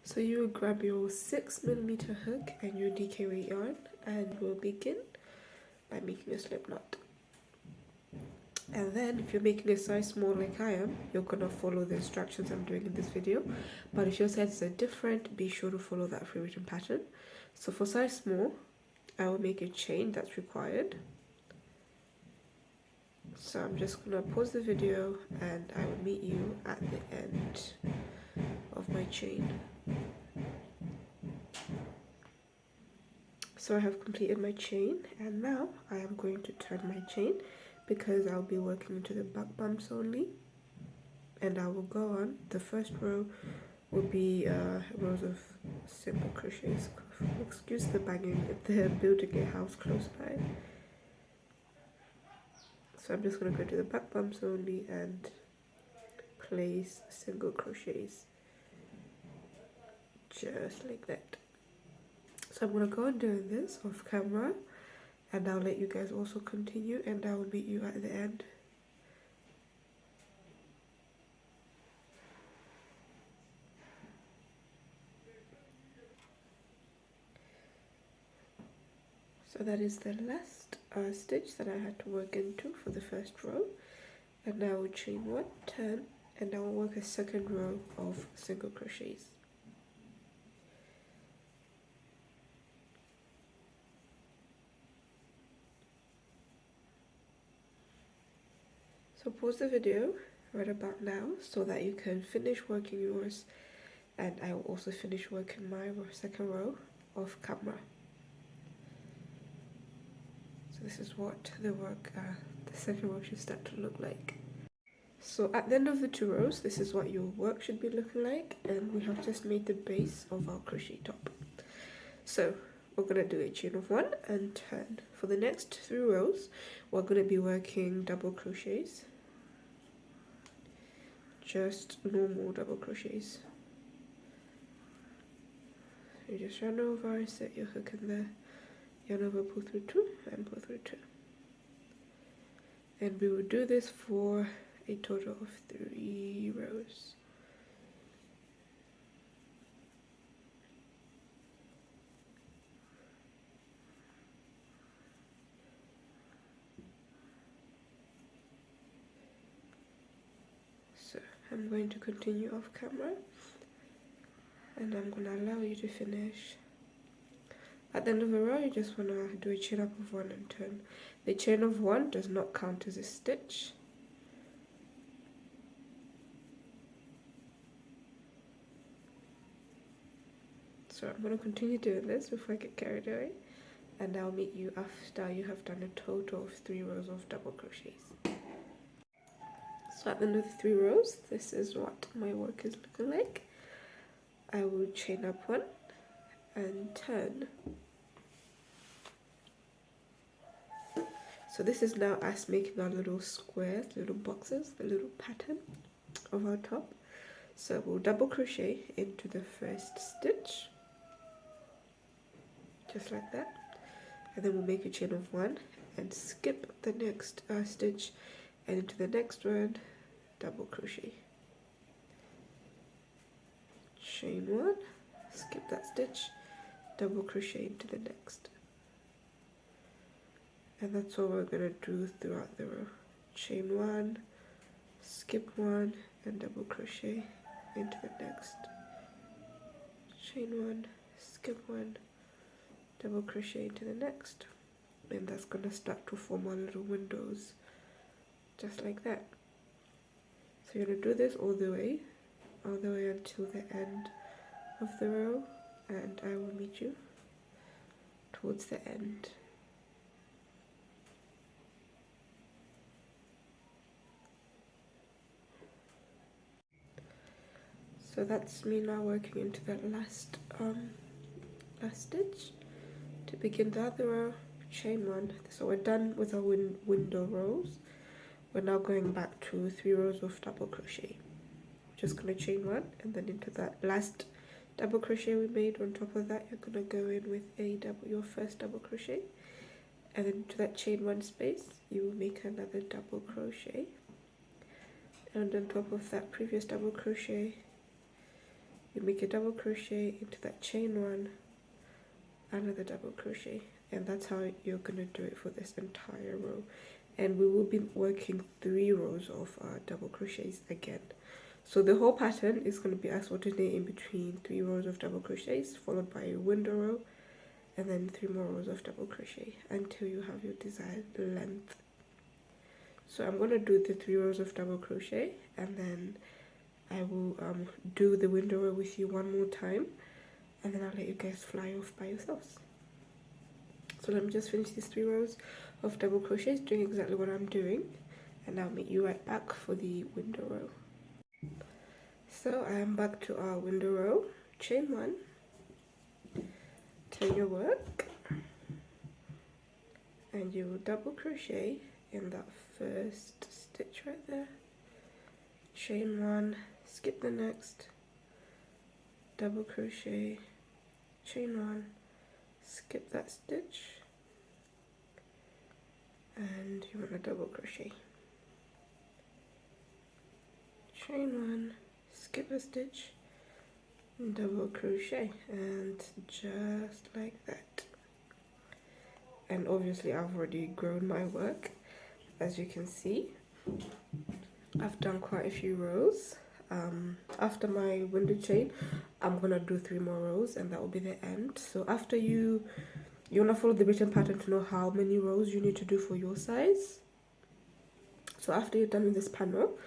So you will grab your 6mm hook and your DK weight yarn, and we'll begin by making a slip knot. And then if you're making a size small like I am, you're gonna follow the instructions I'm doing in this video. But if your sizes are different, be sure to follow that free-written pattern. So for size small, I will make a chain that's required. So I'm just gonna pause the video and I will meet you at the end of my chain. So I have completed my chain, and now I am going to turn my chain because I'll be working into the back bumps only, and I will go on. The first row will be rows of simple crochets. Excuse the banging, they're building a house close by. So I'm just going to go to the back bumps only and place single crochets just like that. So I'm going to go on doing this off camera, and I'll let you guys also continue, and I will meet you at the end. So that is the last stitch that I had to work into for the first row, and now I will chain 1, turn, and I will work a second row of single crochets. So pause the video right about now so that you can finish working yours, and I will also finish working my second row off camera. So this is what the second row should start to look like. So at the end of the 2 rows, this is what your work should be looking like, and we have just made the base of our crochet top. So we're going to do a chain of 1 and turn. For the next 3 rows, we're going to be working double crochets. Just normal double crochets. You just yarn over, set your hook in there, yarn over, pull through 2 and pull through 2. And we will do this for a total of 3 rows. So I'm going to continue off camera, and I'm going to allow you to finish. At the end of the row, you just want to do a chain up of 1 and turn. The chain of 1 does not count as a stitch. So I'm going to continue doing this before I get carried away, and I'll meet you after you have done a total of 3 rows of double crochets. So at the end of the 3 rows, this is what my work is looking like. I will chain up 1 and turn. So this is now us making our little squares, little boxes, the little pattern of our top. So we'll double crochet into the first stitch, just like that, and then we'll make a chain of 1 and skip the next stitch, and into the next one, double crochet, chain 1, skip that stitch, double crochet into the next. And that's what we're going to do throughout the row. Chain 1, skip 1, and double crochet into the next. Chain 1, skip 1, double crochet into the next. And that's going to start to form our little windows, just like that. So you're going to do this all the way until the end of the row, and I will meet you towards the end. So that's me now working into that last stitch. To begin the other row, chain 1. So we're done with our window rows. We're now going back to 3 rows of double crochet. We're just going to chain 1, and then into that last double crochet we made, on top of that you're going to go in with your first double crochet, and then to that chain 1 space you will make another double crochet, and on top of that previous double crochet you make a double crochet into that chain one, another double crochet, and that's how you're gonna do it for this entire row. And we will be working 3 rows of double crochets again. So the whole pattern is going to be as alternating between 3 rows of double crochets followed by a window row, and then 3 more rows of double crochet until you have your desired length. So I'm going to do the 3 rows of double crochet, and then I will do the window row with you one more time, and then I'll let you guys fly off by yourselves. So let me just finish these 3 rows of double crochets doing exactly what I'm doing, and I'll meet you right back for the window row. So I am back to our window row. Chain 1, turn your work, and you will double crochet in that first stitch right there. Chain 1, skip the next, double crochet, chain 1, skip that stitch, and you want to double crochet, chain 1, skip a stitch, double crochet, and just like that. And obviously I've already grown my work, as you can see. I've done quite a few rows. After my window chain, I'm gonna do 3 more rows, and that will be the end. So after you want to follow the written pattern to know how many rows you need to do for your size. So after you're done with this panel,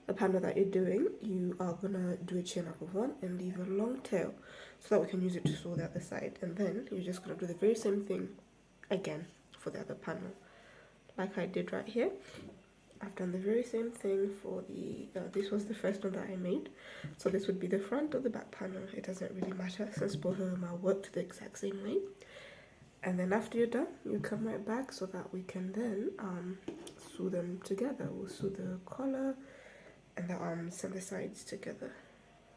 the panel that you're doing, you are gonna do a chain up of 1 and leave a long tail so that we can use it to sew the other side. And then you're just gonna do the very same thing again for the other panel, like I did right here. I've done the very same thing for the this was the first one that I made, so this would be the front or the back panel. It doesn't really matter since both of them are worked the exact same way. And then after you're done, you come right back so that we can then sew them together. We'll sew the collar and the arms and the sides together.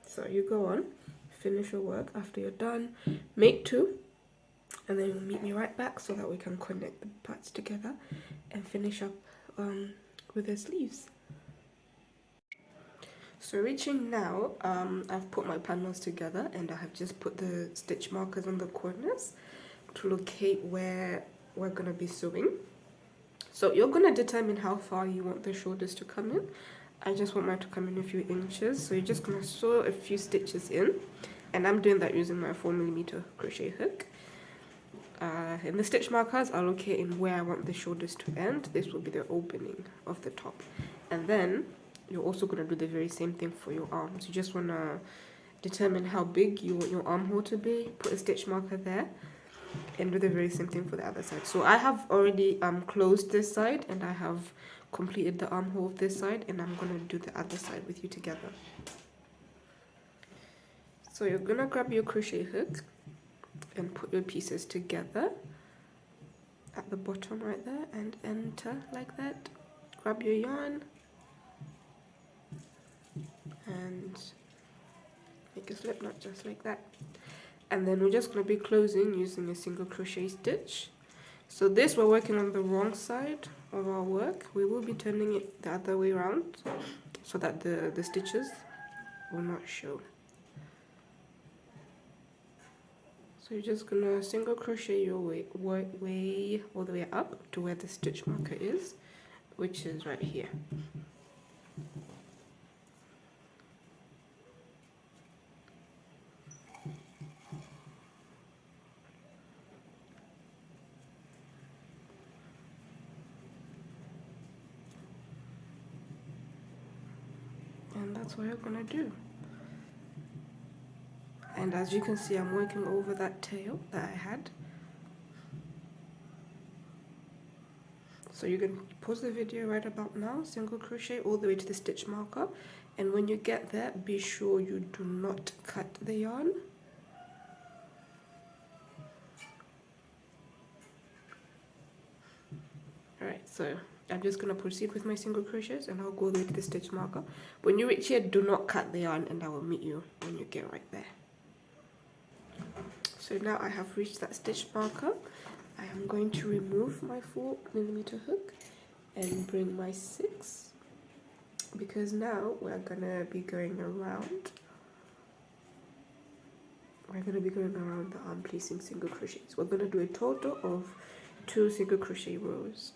So you go on, finish your work. After you're done, make 2, and then you'll meet me right back so that we can connect the parts together and finish up with the sleeves. So reaching now, I've put my panels together, and I have just put the stitch markers on the corners to locate where we're gonna be sewing. So you're gonna determine how far you want the shoulders to come in. I just want mine to come in a few inches, so you're just gonna sew a few stitches in, and I'm doing that using my 4mm crochet hook. In the stitch markers, I'll locate in where I want the shoulders to end. This will be the opening of the top, and then you're also gonna do the very same thing for your arms. You just wanna determine how big you want your armhole to be, put a stitch marker there, and do the very same thing for the other side. So I have already closed this side, and I have completed the armhole of this side, and I'm gonna do the other side with you together. So you're gonna grab your crochet hook and put your pieces together at the bottom right there and enter like that. Grab your yarn and make a slip knot just like that. And then we're just going to be closing using a single crochet stitch. So this, we're working on the wrong side of our work. We will be turning it the other way around so that the stitches will not show. So you're just going to single crochet your way all the way up to where the stitch marker is, which is right here. And that's what you're gonna do. And as you can see, I'm working over that tail that I had. So you can pause the video right about now, single crochet all the way to the stitch marker, and when you get there, be sure you do not cut the yarn. Alright, so I'm just going to proceed with my single crochets, and I'll go the way to the stitch marker. When you reach here, do not cut the yarn, and I will meet you when you get right there. So now I have reached that stitch marker. I am going to remove my 4mm hook and bring my 6, because now we're gonna be going around we're going to be going around the arm placing single crochets. We're going to do a total of 2 single crochet rows.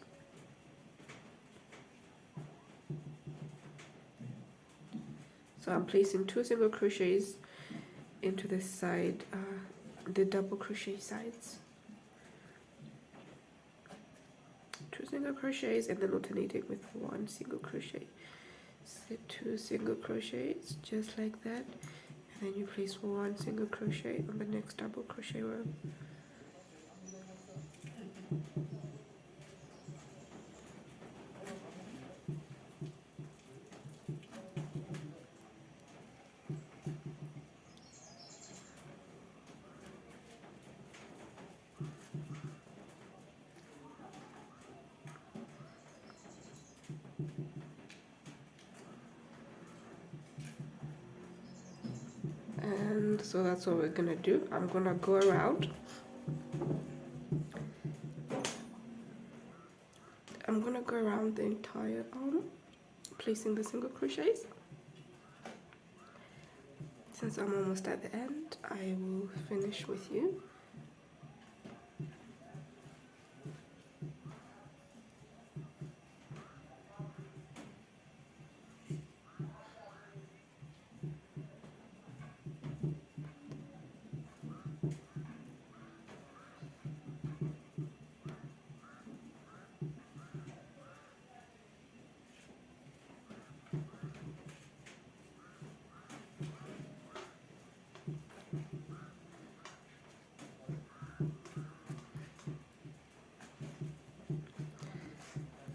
So I'm placing 2 single crochets into the side, the double crochet sides. 2 single crochets and then alternating with 1 single crochet. So 2 single crochets just like that, and then you place 1 single crochet on the next double crochet row. And so that's what we're gonna do. I'm gonna go around. I'm gonna go around the entire arm, placing the single crochets. Since I'm almost at the end, I will finish with you.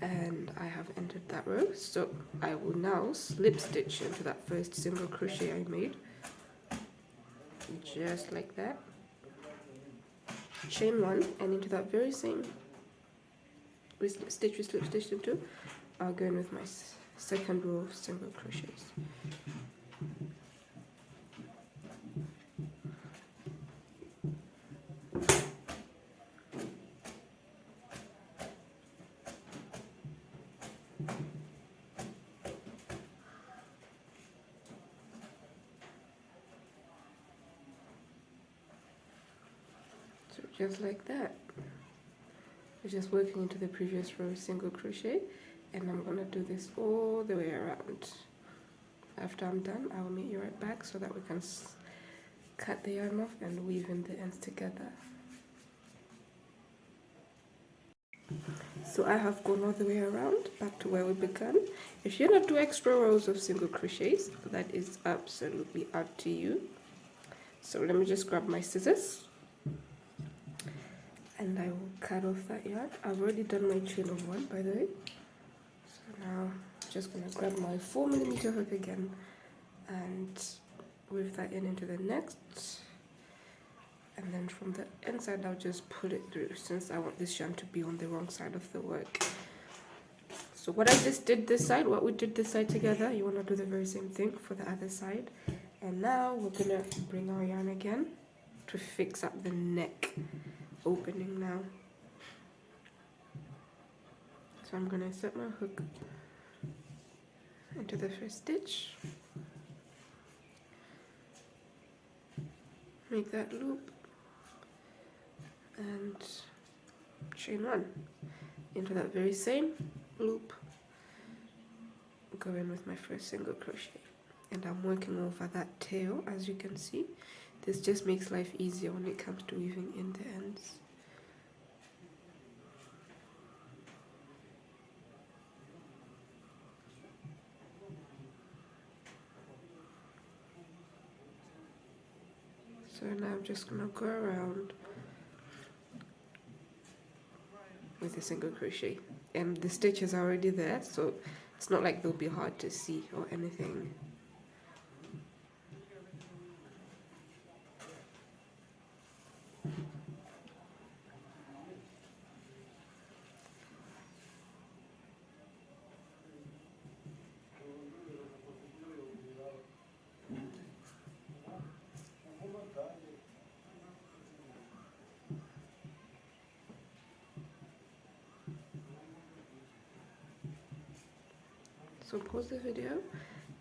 And I have entered that row, so I will now slip stitch into that first single crochet I made, just like that, chain 1, and into that very same stitch we slip stitched into, I'll go in with my second row of single crochets. Just like that. We're just working into the previous row single crochet, and I'm gonna do this all the way around. After I'm done, I will meet you right back so that we can cut the yarn off and weave in the ends together. So I have gone all the way around back to where we began. If you want to do extra rows of single crochets, that is absolutely up to you. So let me just grab my scissors and I will cut off that yarn. I've already done my chain of 1, by the way. So now I'm just going to grab my 4mm hook again and weave that into the next. And then from the inside, I'll just pull it through since I want this yarn to be on the wrong side of the work. So what I just did this side, what we did this side together, you want to do the very same thing for the other side. And now we're going to bring our yarn again to fix up the neck opening now. So I'm going to insert my hook into the first stitch, make that loop, and chain 1 into that very same loop, go in with my first single crochet, and I'm working over that tail. As you can see, this just makes life easier when it comes to weaving in the ends. So now I'm just going to go around with a single crochet, and the stitch is already there, so it's not like they'll be hard to see or anything. So pause the video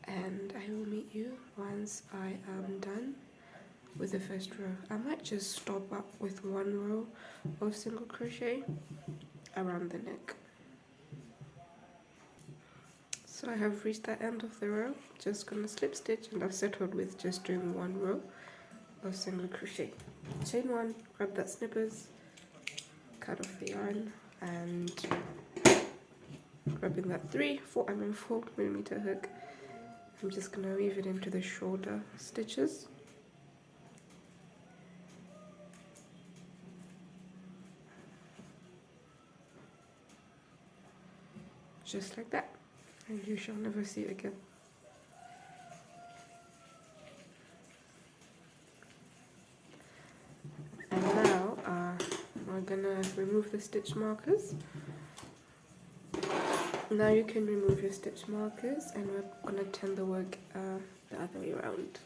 and I will meet you once I am done with the first row. I might just stop up with one row of single crochet around the neck. So I have reached the end of the row, just gonna slip stitch, and I've settled with just doing one row of single crochet. Chain one, grab that snippers, cut off the yarn, and grabbing that 4mm hook, I'm just gonna weave it into the shoulder stitches. Just like that, and you shall never see it again. And now we're gonna remove the stitch markers. Now you can remove your stitch markers, and we're gonna turn the work the other way around.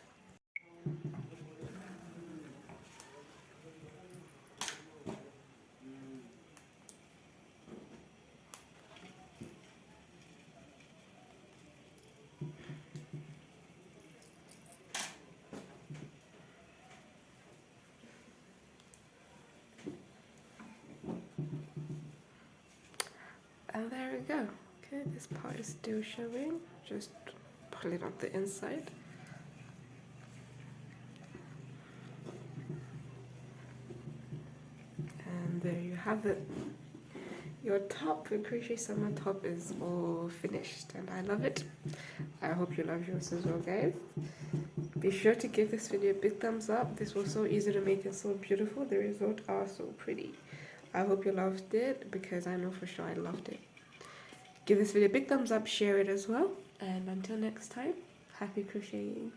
And there we go. Okay, this part is still showing. Just pull it up the inside. And there you have it. Your top, your crochet summer top, is all finished, and I love it. I hope you love yours as well, guys. Be sure to give this video a big thumbs up. This was so easy to make and so beautiful. The results are so pretty. I hope you loved it, because I know for sure I loved it. Give this video a big thumbs up, share it as well, and until next time, happy crocheting.